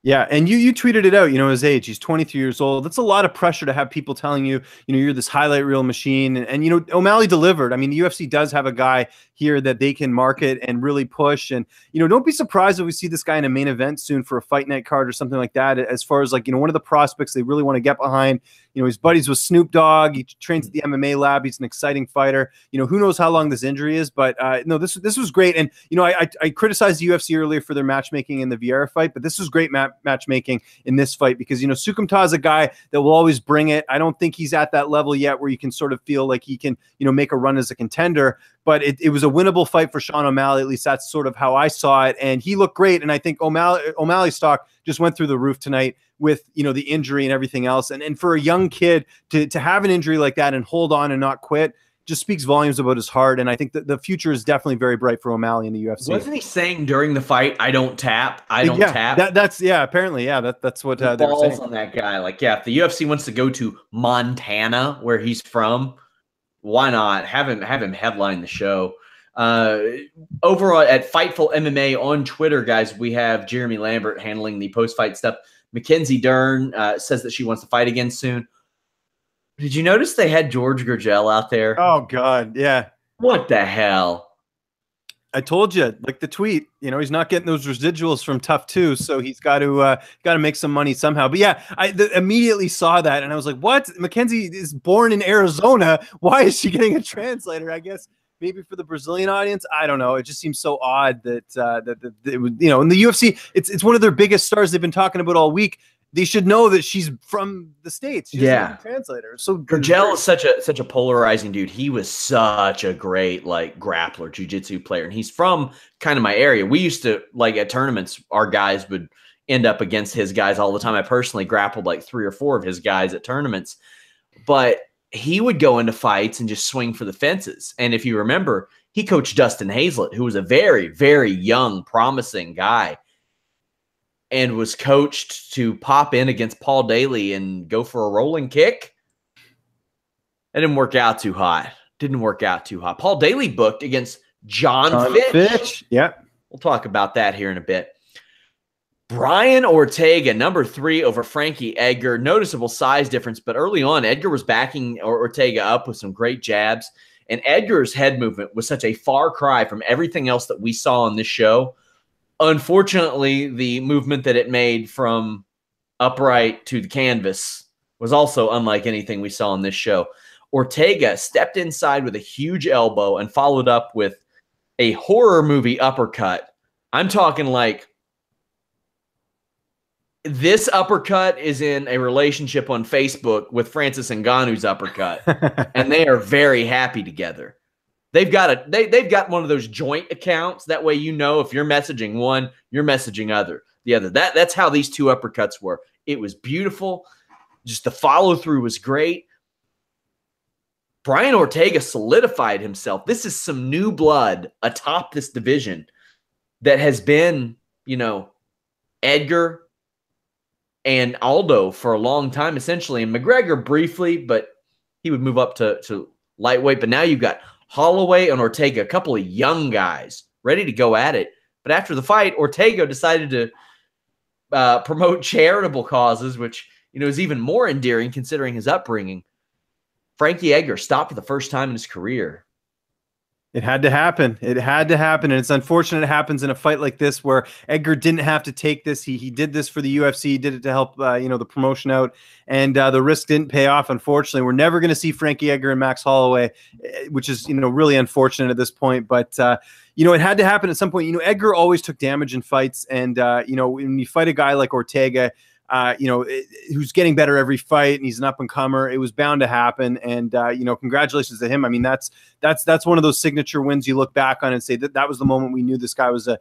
Speaker 2: Yeah, and you tweeted it out, his age. He's 23 years old. That's a lot of pressure to have people telling you, you're this highlight reel machine. And O'Malley delivered. I mean, the UFC does have a guy here that they can market and really push. And, don't be surprised if we see this guy in a main event soon for a fight night card or something like that. As far as one of the prospects they really want to get behind. His buddies with Snoop Dogg. He trains at the MMA lab. He's an exciting fighter. Who knows how long this injury is, but no, this was great. And, I criticized the UFC earlier for their matchmaking in the Viera fight, but this was great matchmaking in this fight because, Sukumtov is a guy that will always bring it. I don't think he's at that level yet where you can sort of feel like he can, make a run as a contender, but it was a winnable fight for Sean O'Malley. At least that's sort of how I saw it. And he looked great. And I think O'Malley's stock just went through the roof tonight with, the injury and everything else. And for a young kid to have an injury like that and hold on and not quit just speaks volumes about his heart. And I think that the future is definitely very bright for O'Malley in the UFC.
Speaker 1: Wasn't he saying during the fight, I don't tap, I don't tap?
Speaker 2: That's apparently, that's what they were saying.
Speaker 1: On that guy. Like, if the UFC wants to go to Montana, where he's from, why not have him headline the show? Uh, Over at Fightful MMA on Twitter, guys, we have Jeremy Lambert handling the post-fight stuff. Mackenzie Dern says that she wants to fight again soon. Did you notice they had George Gurgel out there?
Speaker 2: Oh, God, yeah.
Speaker 1: What the hell?
Speaker 2: I told you, like the tweet, he's not getting those residuals from Tough 2, so he's got to make some money somehow. But yeah, I immediately saw that, and I was like, what? Mackenzie is born in Arizona. Why is she getting a translator? I guess maybe for the Brazilian audience. I don't know. It just seems so odd that it would, in the UFC, it's one of their biggest stars they've been talking about all week. They should know that she's from the States. She's a translator. So
Speaker 1: Gurgel is such a polarizing dude. He was such a great grappler, jiu-jitsu player, and he's from kind of my area. We used to at tournaments, our guys would end up against his guys all the time. I personally grappled 3 or 4 of his guys at tournaments, but he would go into fights and just swing for the fences. And if you remember, he coached Dustin Hazlett, who was a very, very young, promising guy, and was coached to pop in against Paul Daly and go for a rolling kick. It didn't work out too hot. Paul Daly booked against John Fitch.
Speaker 2: Yep.
Speaker 1: We'll talk about that here in a bit. Bryan Ortega, number 3 over Frankie Edgar. Noticeable size difference, but early on, Edgar was backing Ortega up with some great jabs. And Edgar's head movement was such a far cry from everything else that we saw on this show. Unfortunately, the movement that it made from upright to the canvas was also unlike anything we saw on this show. Ortega stepped inside with a huge elbow and followed up with a horror movie uppercut. I'm talking this uppercut is in a relationship on Facebook with Francis Ngannou's uppercut, and they are very happy together. They've got one of those joint accounts. That way, if you're messaging one, you're messaging the other. That's how these 2 uppercuts were. It was beautiful. Just the follow through was great. Bryan Ortega solidified himself. This is some new blood atop this division that has been, Edgar and Aldo for a long time, essentially, and McGregor briefly, but he would move up to lightweight. But now you've got Holloway and Ortega, a couple of young guys ready to go at it. But after the fight, Ortega decided to promote charitable causes, which is even more endearing considering his upbringing. Frankie Edgar stopped for the first time in his career.
Speaker 2: It had to happen. It had to happen. And it's unfortunate it happens in a fight like this where Edgar didn't have to take this. He did this for the UFC. He did it to help, the promotion out. And the risk didn't pay off, unfortunately. We're never going to see Frankie Edgar and Max Holloway, which is, really unfortunate at this point. But, it had to happen at some point. Edgar always took damage in fights. And, when you fight a guy like Ortega, who's getting better every fight, and he's an up and comer, it was bound to happen. And congratulations to him. I mean, that's one of those signature wins you look back on and say that was the moment we knew this guy was a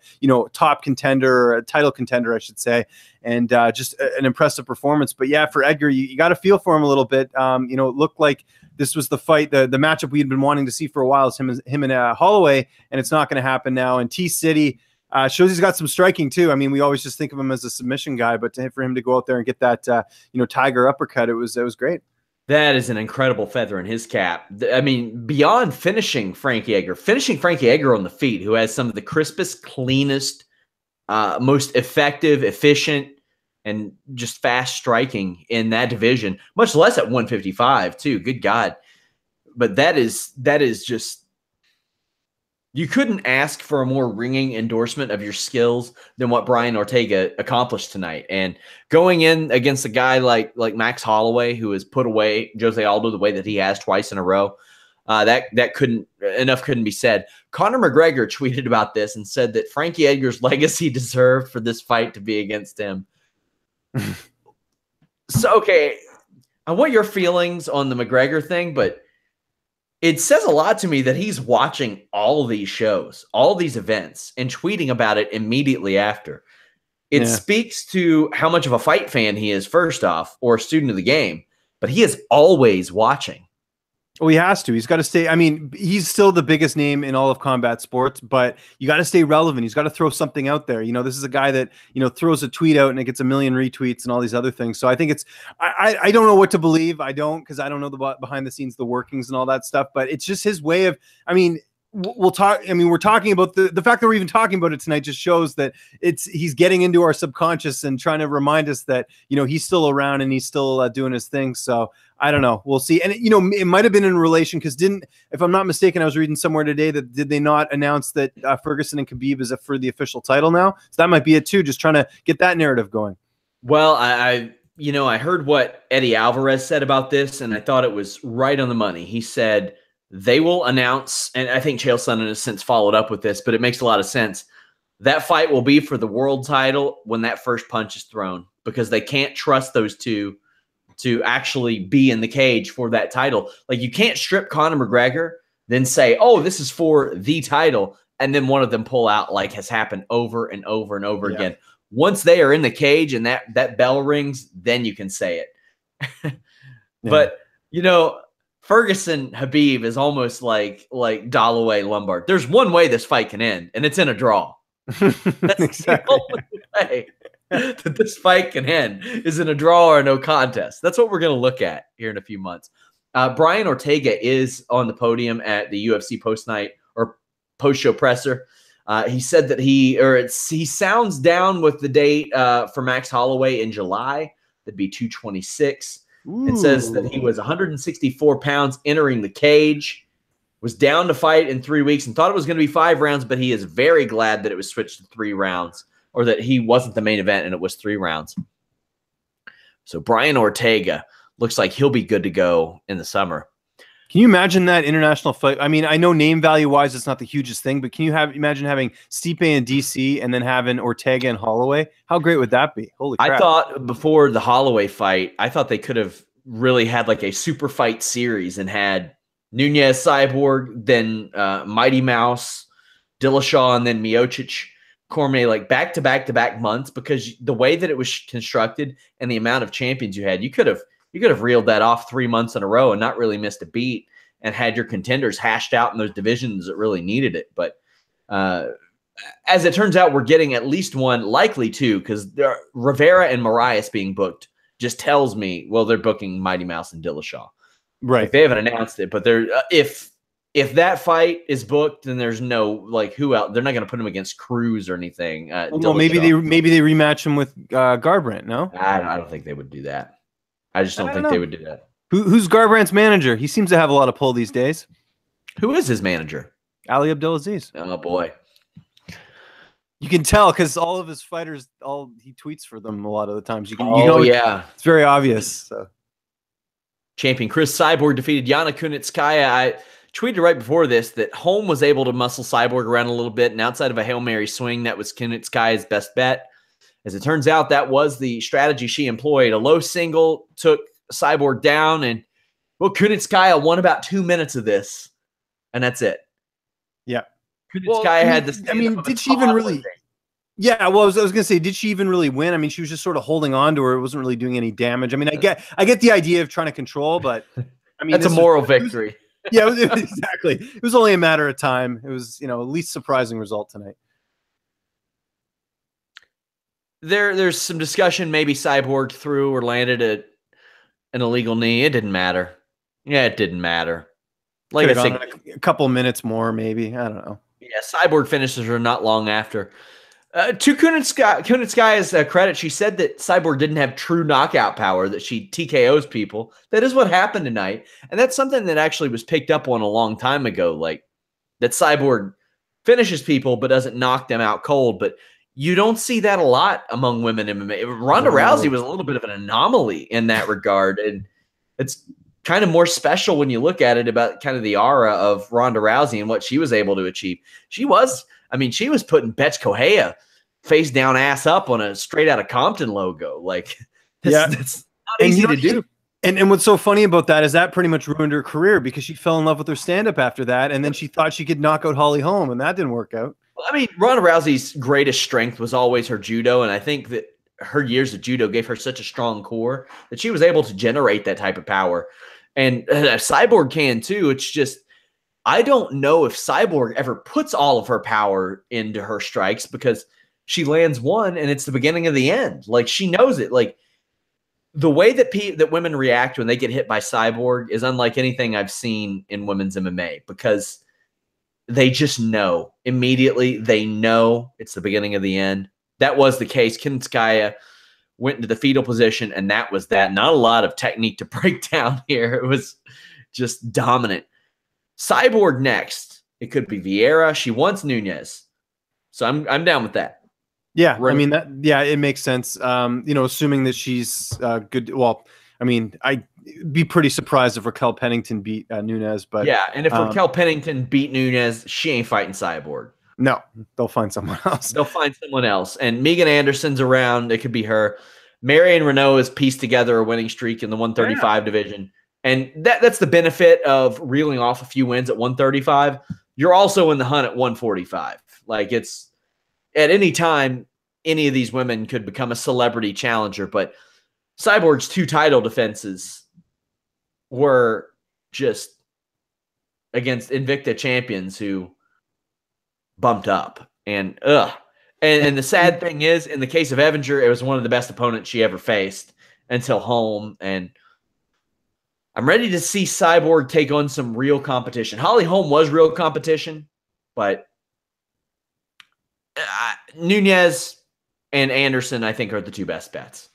Speaker 2: top contender, or a title contender, I should say. And just an impressive performance. But yeah, for Edgar, you got to feel for him a little bit. It looked like this was the fight, the matchup we had been wanting to see for a while, is him and Holloway, and it's not going to happen now. And T-City shows he's got some striking too. I mean, we always just think of him as a submission guy, but for him to go out there and get that, tiger uppercut, it was great.
Speaker 1: That is an incredible feather in his cap. I mean, beyond finishing Frankie Edgar on the feet, who has some of the crispest, cleanest, most effective, efficient, and just fast striking in that division, much less at 155 too. Good God. But that is just, you couldn't ask for a more ringing endorsement of your skills than what Bryan Ortega accomplished tonight. And going in against a guy like Max Holloway, who has put away Jose Aldo the way that he has twice in a row, that couldn't be said. Conor McGregor tweeted about this and said that Frankie Edgar's legacy deserved for this fight to be against him. So, okay, I want your feelings on the McGregor thing, but it says a lot to me that he's watching all these shows, all these events, and tweeting about it immediately after. It speaks to how much of a fight fan he is, first off, or a student of the game, but he is always watching.
Speaker 2: Well, he has to. He's got to stay. I mean, he's still the biggest name in all of combat sports, but you got to stay relevant. He's got to throw something out there. This is a guy that, throws a tweet out and it gets a million retweets and all these other things. So I think I don't know what to believe. Because I don't know the behind the scenes, the workings and all that stuff, but it's just his way of, I mean, we'll talk. I mean, we're talking about the fact that we're even talking about it tonight just shows that he's getting into our subconscious and trying to remind us that, you know, he's still around and he's still doing his thing. So I don't know. We'll see. And, you know, it might have been in relation because if I'm not mistaken, I was reading somewhere today that did they not announce that Ferguson and Khabib is for the official title now? So that might be it too. Just trying to get that narrative going.
Speaker 1: Well, I heard what Eddie Alvarez said about this, and I thought it was right on the money. He said they will announce, and I think Chael Sonnen has since followed up with this, but it makes a lot of sense. That fight will be for the world title when that first punch is thrown, because they can't trust those two to actually be in the cage for that title. Like, you can't strip Conor McGregor, then say, oh, this is for the title, and then one of them pull out, like has happened over and over and over again. Once they are in the cage and that bell rings, then you can say it. But, you know, Ferguson Khabib is almost like Dalloway Lombard. There's one way this fight can end, and it's in a draw. That's exactly the only way that this fight can end, is in a draw or no contest. That's what we're going to look at here in a few months. Bryan Ortega is on the podium at the UFC post-night or post-show presser. He said that he sounds down with the date for Max Holloway in July. That'd be 226. It says that he was 164 pounds entering the cage, was down to fight in 3 weeks, and thought it was going to be 5 rounds, but he is very glad that it was switched to 3 rounds, or that he wasn't the main event and it was 3 rounds. So Bryan Ortega looks like he'll be good to go in the summer.
Speaker 2: Can you imagine that international fight? I mean, I know name value wise, it's not the hugest thing, but can you imagine having Stipe and DC and then having Ortega and Holloway? How great would that be? Holy crap.
Speaker 1: I thought before the Holloway fight, I thought they could have really had like a super fight series and had Nunez, Cyborg, then Mighty Mouse, Dillashaw, and then Miocic, Cormier, like back-to-back months, because the way that it was constructed and the amount of champions you had, you could have reeled that off 3 months in a row and not really missed a beat and had your contenders hashed out in those divisions that really needed it. But as it turns out, we're getting at least one, likely two, because Rivera and Marias being booked just tells me, well, they're booking Mighty Mouse and Dillashaw.
Speaker 2: Right.
Speaker 1: Like, they haven't announced it, but they're if that fight is booked, then there's no, like, who else? They're not going to put him against Cruz or anything.
Speaker 2: Well, maybe they rematch him with Garbrandt. No,
Speaker 1: I don't think they would do that. I just don't think they would do that.
Speaker 2: Who's Garbrandt's manager? He seems to have a lot of pull these days.
Speaker 1: Who is his manager?
Speaker 2: Ali Abdelaziz.
Speaker 1: Oh boy,
Speaker 2: you can tell because all of his fighters, he tweets for them a lot of the times.
Speaker 1: Yeah,
Speaker 2: it's very obvious. So.
Speaker 1: Champion Cris Cyborg defeated Yannick Kunitskaya. I tweeted right before this that Holm was able to muscle Cyborg around a little bit, and outside of a Hail Mary swing, that was Kunitskaya's best bet. As it turns out, that was the strategy she employed. A low single took Cyborg down, and Kunitskaya won about 2 minutes of this, and that's it.
Speaker 2: Yeah.
Speaker 1: Kunitskaya had this.
Speaker 2: I mean, did she even really? Yeah, well, I was going to say, did she even really win? I mean, she was just sort of holding on to her. It wasn't really doing any damage. I mean, I get the idea of trying to control, but I mean,
Speaker 1: that's a moral victory.
Speaker 2: Exactly. It was only a matter of time. It was, least surprising result tonight.
Speaker 1: There's some discussion. Maybe Cyborg threw or landed an illegal knee. It didn't matter. Yeah, it didn't matter. Like I said,
Speaker 2: a couple minutes more, maybe. I don't know.
Speaker 1: Yeah, Cyborg finishes her not long after. To Kunitskaya's credit, she said that Cyborg didn't have true knockout power, that she TKOs people. That is what happened tonight. And that's something that actually was picked up on a long time ago, like that Cyborg finishes people but doesn't knock them out cold. But you don't see that a lot among women MMA. Ronda Rousey was a little bit of an anomaly in that regard. And it's kind of more special when you look at it about kind of the aura of Ronda Rousey and what she was able to achieve. She was putting Betch Correia face down, ass up on a straight out of Compton logo. Like, that's not easy to do.
Speaker 2: And what's so funny about that is that pretty much ruined her career because she fell in love with her stand-up after that. And then she thought she could knock out Holly Holm, and that didn't work out.
Speaker 1: I mean, Ronda Rousey's greatest strength was always her judo. And I think that her years of judo gave her such a strong core that she was able to generate that type of power. And Cyborg can too. It's just, I don't know if Cyborg ever puts all of her power into her strikes because she lands one and it's the beginning of the end. Like, she knows it. Like, the way that women react when they get hit by Cyborg is unlike anything I've seen in women's MMA, because they just know immediately. They know it's the beginning of the end. That was the case. Kunitskaya went into the fetal position, and that was that. Not a lot of technique to break down here. It was just dominant. Cyborg next. It could be Viera. She wants Nunez. So I'm down with that.
Speaker 2: Yeah, I mean it makes sense. Assuming that she's good. Well, I mean, I'd be pretty surprised if Raquel Pennington beat Nunez, but
Speaker 1: yeah, and if Raquel Pennington beat Nunez, she ain't fighting Cyborg.
Speaker 2: No, they'll find someone else.
Speaker 1: They'll find someone else. And Megan Anderson's around. It could be her. Marion Renault has pieced together a winning streak in the 135 division. And that's the benefit of reeling off a few wins at 135. You're also in the hunt at 145. Like, it's at any time, any of these women could become a celebrity challenger. But Cyborg's 2 title defenses were just against Invicta champions who bumped up. And And the sad thing is, in the case of Evinger, it was one of the best opponents she ever faced until Holm. And I'm ready to see Cyborg take on some real competition. Holly Holm was real competition, but Nunez and Anderson, I think, are the 2 best bets.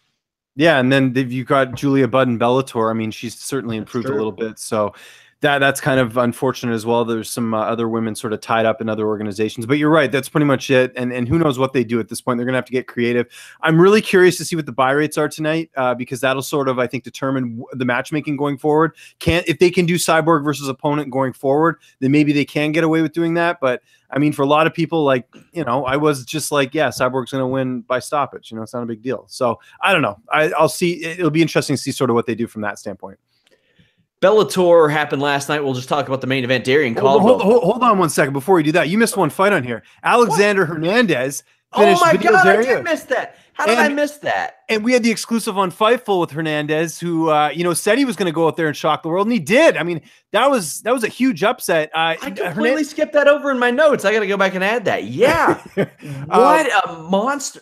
Speaker 2: Yeah, and then you've got Julia Budd in Bellator. I mean, she's certainly improved a little bit. So that's kind of unfortunate as well. There's some other women sort of tied up in other organizations. But you're right. That's pretty much it. And who knows what they do at this point. They're going to have to get creative. I'm really curious to see what the buy rates are tonight because that'll sort of, I think, determine the matchmaking going forward. If they can do Cyborg versus opponent going forward, then maybe they can get away with doing that. But, I mean, for a lot of people, like, I was just like, yeah, Cyborg's going to win by stoppage. It's not a big deal. So I don't know. I'll see. It'll be interesting to see sort of what they do from that standpoint.
Speaker 1: Bellator happened last night. We'll just talk about the main event. Darian Caldwell.
Speaker 2: Hold on one second before we do that. You missed one fight on here. Alexander Hernandez finished.
Speaker 1: Oh my God, I did miss that. How did I miss that?
Speaker 2: And we had the exclusive on Fightful with Hernandez, who said he was going to go out there and shock the world, and he did. I mean, that was a huge upset.
Speaker 1: I completely skipped that over in my notes. I got to go back and add that. Yeah, what a monster!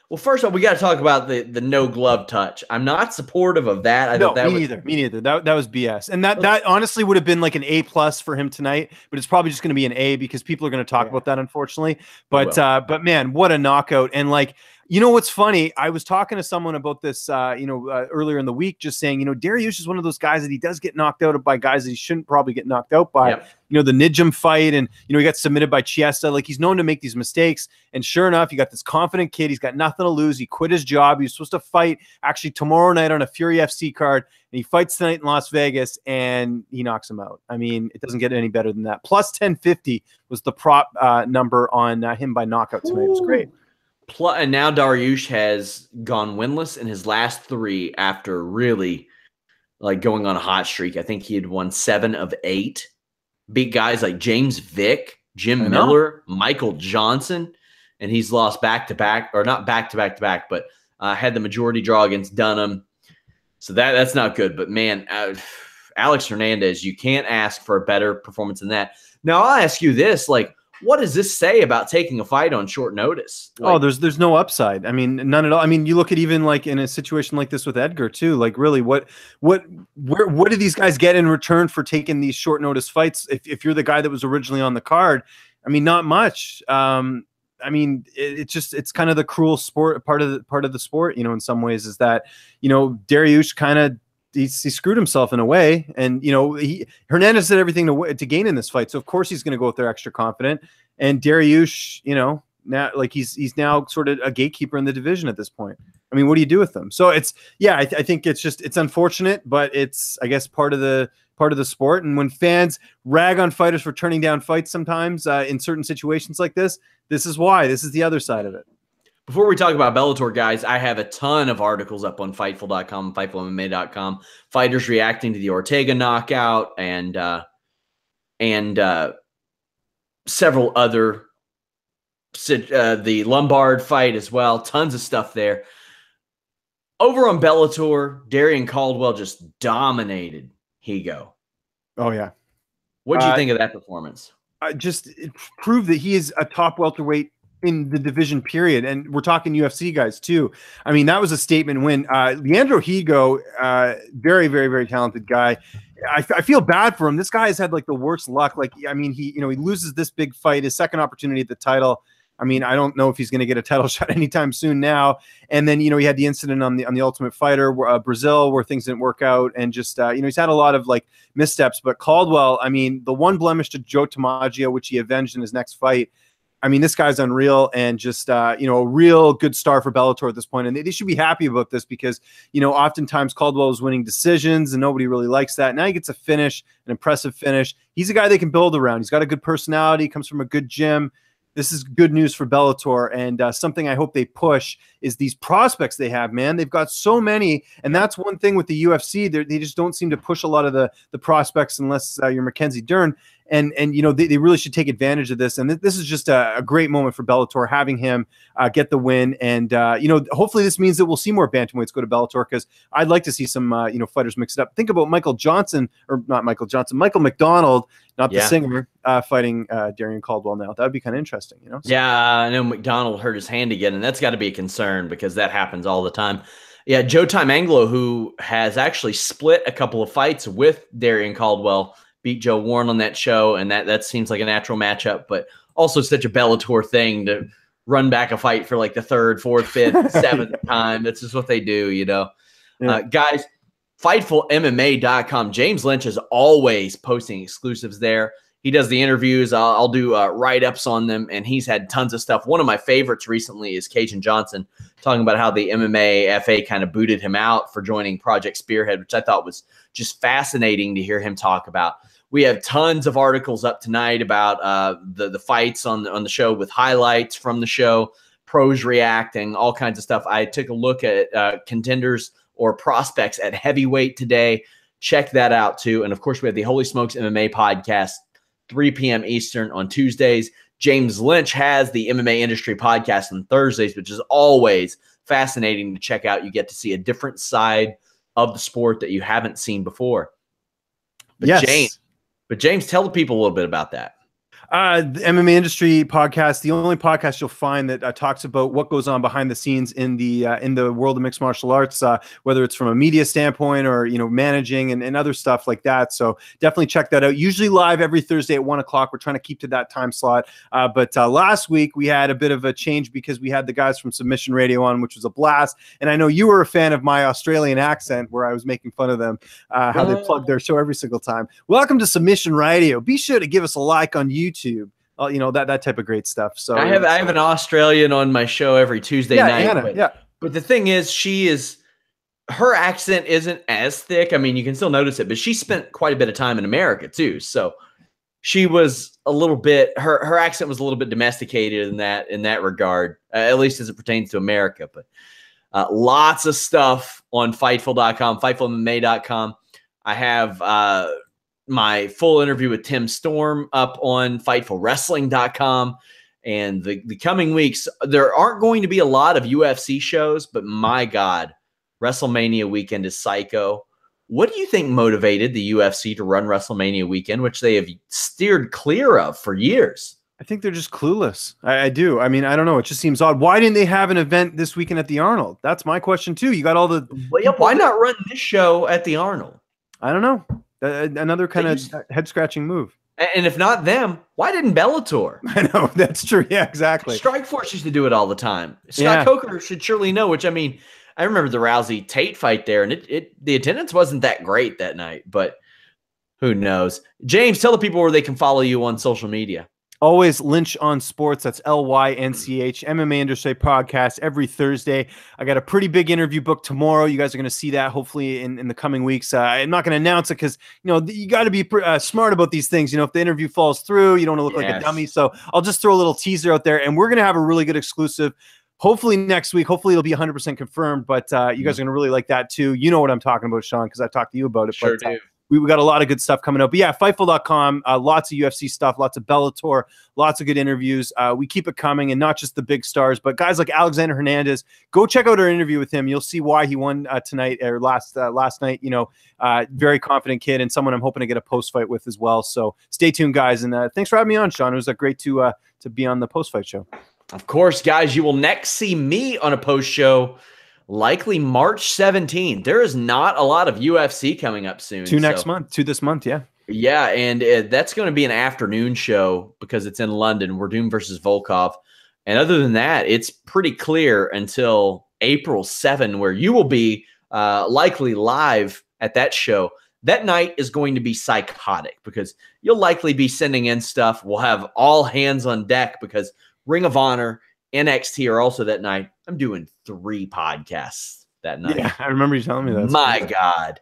Speaker 1: Well, first of all, we got to talk about the no glove touch. I'm not supportive of that.
Speaker 2: Me neither. That was BS. And that honestly would have been like an A+ for him tonight, but it's probably just going to be an A because people are going to talk about that, unfortunately. But man, what a knockout! And like, what's funny? I was talking to someone about this, earlier in the week, just saying, Dariush is one of those guys that he does get knocked out by guys that he shouldn't probably get knocked out by. Yep. The Nijum fight, and he got submitted by Chiesa. Like, he's known to make these mistakes. And sure enough, you got this confident kid. He's got nothing to lose. He quit his job. He was supposed to fight actually tomorrow night on a Fury FC card, and he fights tonight in Las Vegas, and he knocks him out. I mean, it doesn't get any better than that. Plus 1050 was the prop number on him by knockout tonight. It was great.
Speaker 1: And now Dariush has gone winless in his last 3 after really like going on a hot streak. I think he had won 7 of 8. Beat guys like James Vick, Jim Miller, Michael Johnson, and he's lost back-to-back, or not back-to-back-to-back, but had the majority draw against Dunham. So that's not good. But, man, Alex Hernandez, you can't ask for a better performance than that. Now, I'll ask you this, like, what does this say about taking a fight on short notice? Like,
Speaker 2: there's no upside. I mean, none at all. I mean, you look at even like in a situation like this with Edgar too. Like, really, what do these guys get in return for taking these short notice fights? If you're the guy that was originally on the card, I mean, not much. I mean, it's kind of the cruel sport part of the sport. In some ways, is that Dariush kind of. He screwed himself in a way, and Hernandez did everything to gain in this fight. So of course he's going to go out there extra confident. And Dariush, now like he's now sort of a gatekeeper in the division at this point. I mean, what do you do with them? So I think it's unfortunate, but it's, I guess, part of the sport. And when fans rag on fighters for turning down fights sometimes in certain situations like this is why. This is the other side of it.
Speaker 1: Before we talk about Bellator, guys, I have a ton of articles up on Fightful.com, FightfulMMA.com. Fighters reacting to the Ortega knockout and several other, the Lombard fight as well. Tons of stuff there. Over on Bellator, Darian Caldwell just dominated Higo.
Speaker 2: Oh, yeah.
Speaker 1: What do you think of that performance?
Speaker 2: It proved that he is a top welterweight in the division period. And we're talking UFC guys too. I mean, that was a statement win. Leandro Higo, very, very, very talented guy. I feel bad for him. This guy has had like the worst luck. Like, I mean, he loses this big fight, his second opportunity at the title. I mean, I don't know if he's going to get a title shot anytime soon now. And then, he had the incident on the Ultimate Fighter, Brazil, where things didn't work out. And just, he's had a lot of like missteps. But Caldwell, I mean, the one blemish to Joe Tomaggio, which he avenged in his next fight, I mean, this guy's unreal and just, a real good star for Bellator at this point. And they should be happy about this because, oftentimes Caldwell is winning decisions and nobody really likes that. Now he gets a finish, an impressive finish. He's a guy they can build around. He's got a good personality, comes from a good gym. This is good news for Bellator, and something I hope they push is these prospects they have, man. They've got so many, and that's one thing with the UFC. They just don't seem to push a lot of the prospects unless you're Mackenzie Dern. And they really should take advantage of this. And this is just a great moment for Bellator, having him get the win. And, hopefully this means that we'll see more bantamweights go to Bellator because I'd like to see some, fighters mix it up. Think about Michael McDonald, not the singer, fighting Darian Caldwell now. That would be kind of interesting, So.
Speaker 1: Yeah, I know McDonald hurt his hand again, and that's got to be a concern because that happens all the time. Yeah, Joe Time Anglo, who has actually split a couple of fights with Darian Caldwell, beat Joe Warren on that show, and that seems like a natural matchup, but also such a Bellator thing to run back a fight for like the third, fourth, fifth, seventh time. That's just what they do, Yeah. Guys, FightfulMMA.com. James Lynch is always posting exclusives there. He does the interviews. I'll do write-ups on them, and he's had tons of stuff. One of my favorites recently is Cajun Johnson talking about how the MMA FA kind of booted him out for joining Project Spearhead, which I thought was just fascinating to hear him talk about. We have tons of articles up tonight about the fights on the show with highlights from the show, pros reacting, all kinds of stuff. I took a look at contenders or prospects at heavyweight today. Check that out too. And of course, we have the Holy Smokes MMA podcast, 3 p.m. Eastern on Tuesdays. James Lynch has the MMA Industry podcast on Thursdays, which is always fascinating to check out. You get to see a different side of the sport that you haven't seen before. But
Speaker 2: yes.
Speaker 1: James, tell the people a little bit about that.
Speaker 2: The MMA Industry podcast, the only podcast you'll find that talks about what goes on behind the scenes in the world of mixed martial arts, whether it's from a media standpoint or managing and other stuff like that. So definitely check that out. Usually live every Thursday at 1 o'clock. We're trying to keep to that time slot. But last week we had a bit of a change because we had the guys from Submission Radio on, which was a blast. And I know you were a fan of my Australian accent, where I was making fun of them, how they plug their show every single time. Welcome to Submission Radio. Be sure to give us a like on YouTube. That type of great stuff. So I have
Speaker 1: an Australian on my show every Tuesday night.
Speaker 2: Hannah,
Speaker 1: but the thing is, her accent isn't as thick. I mean, you can still notice it, but she spent quite a bit of time in America too. So she was a little bit, her accent was a little bit domesticated in that regard, at least as it pertains to America. But lots of stuff on Fightful.com, FightfulMMA.com. I have my full interview with Tim Storm up on FightfulWrestling.com. And the coming weeks, there aren't going to be a lot of UFC shows, but my God, WrestleMania weekend is psycho. What do you think motivated the UFC to run WrestleMania weekend, which they have steered clear of for years?
Speaker 2: I think they're just clueless. I do. I mean, I don't know. It just seems odd. Why didn't they have an event this weekend at the Arnold? That's my question too. You got all the...
Speaker 1: Why not run this show at the Arnold?
Speaker 2: I don't know. Another kind of head-scratching move.
Speaker 1: And if not them, why didn't Bellator?
Speaker 2: I know, that's true. Yeah, exactly.
Speaker 1: Strikeforce used to do it all the time. Scott Coker should surely know, which, I mean, I remember the Rousey-Tate fight there, and the attendance wasn't that great that night, but who knows? James, tell the people where they can follow you on social media.
Speaker 2: Always Lynch on Sports. That's LYNCH. MMA Industry podcast every Thursday. I got a pretty big interview booked tomorrow. You guys are going to see that hopefully in the coming weeks. I'm not going to announce it because you got to be smart about these things. If the interview falls through, you don't want to look like a dummy. So I'll just throw a little teaser out there, and we're going to have a really good exclusive. Hopefully next week. Hopefully it'll be 100% confirmed. But you guys are going to really like that too. You know what I'm talking about, Sean, because I talked to you about it.
Speaker 1: Sure
Speaker 2: but,
Speaker 1: do.
Speaker 2: We got a lot of good stuff coming up. But yeah, Fightful.com, lots of UFC stuff, lots of Bellator, lots of good interviews. We keep it coming, and not just the big stars, but guys like Alexander Hernandez. Go check out our interview with him. You'll see why he won tonight or last night. Very confident kid, and someone I'm hoping to get a post-fight with as well. So stay tuned, guys. And thanks for having me on, Sean. It was great to be on the post-fight show.
Speaker 1: Of course, guys, you will next see me on a post show, likely March 17th. There is not a lot of UFC coming up soon.
Speaker 2: Two this month, yeah.
Speaker 1: Yeah, and that's going to be an afternoon show because it's in London. Werdum versus Volkov. And other than that, it's pretty clear until April 7, where you will be likely live at that show. That night is going to be psychotic because you'll likely be sending in stuff. We'll have all hands on deck because Ring of Honor, NXT are also that night. I'm doing 3 podcasts that night.
Speaker 2: Yeah, I remember you telling me that.
Speaker 1: My God.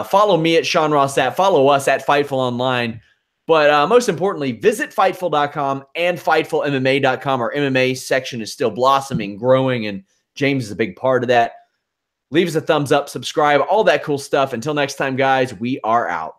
Speaker 1: Follow me at Sean Ross Sapp. Follow us at Fightful Online. But most importantly, visit Fightful.com and FightfulMMA.com. Our MMA section is still blossoming, growing, and James is a big part of that. Leave us a thumbs up, subscribe, all that cool stuff. Until next time, guys, we are out.